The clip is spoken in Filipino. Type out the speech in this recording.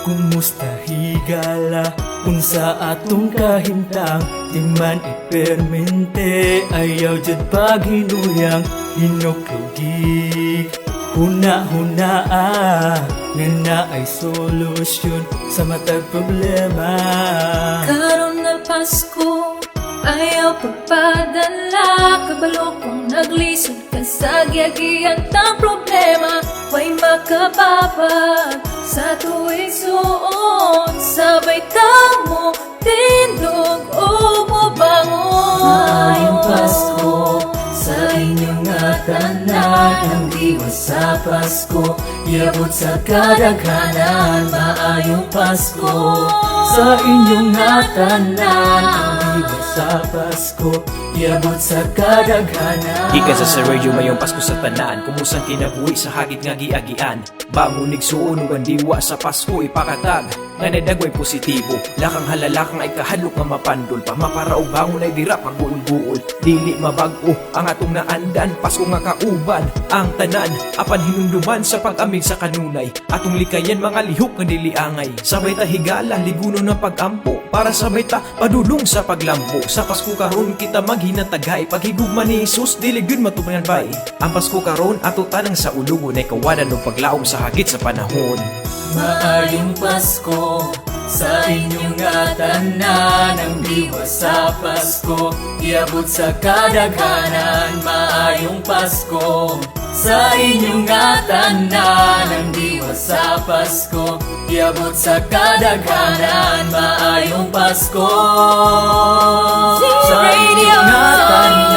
Kumusta higala unsa atong kahimtang di man ipermente ayaw jud paghinuyang hinuklugi huna-hunaa nga na ay solusyon sa matag problema. Karon na Pasko, ayaw pagpadala, kabalo kong naglisod ka sa giyagiyan ng problema. Way makababag sa tuwing suon, sabay tamo, tindog o mubangon. Maayong Pasko sa inyong tanan, ang diwas sa Pasko, iabot sa kadaghanan. Maayong Pasko sa inyong tanan, ang diwas sa Pasko, iabot sa kadaghanan. Ika sa radio mayong Pasko sa tanan, kumusang kinabuhi sa hagit nga giagian. Bangon nigsuon ug ang diwa sa Pasko ipakatag nga nadagway positibo. Lakang halalakang ay kahadlok nga mapandol pa, maparaog bangon ay dira pagbuol-buol. Dili mabag-o ang atong naandan, Pasko nga kauban ang tanan, apan hinumduman sa pag-amig sa kanunay. Atong likayan mga lihok nga diliangay, sabay ta higala liguno ng pag-ampo, para sabay ta padulong sa paglampo. Sa Pasko karon kita maghinatagay, paghigugma ni Jesus dili gyud matumanan bay. Ang Pasko karon ato tanang sa ulugon ay kawanan og paglaom sa hagit sa panahon. Maayong Pasko sa inyong tanan, ang diwas sa Pasko, iabot sa kadaghanan. Maayong Pasko sa inyong tanan, ang diwas sa Pasko, iabot sa kadaghanan. Maayong Pasko sa inyong tanan.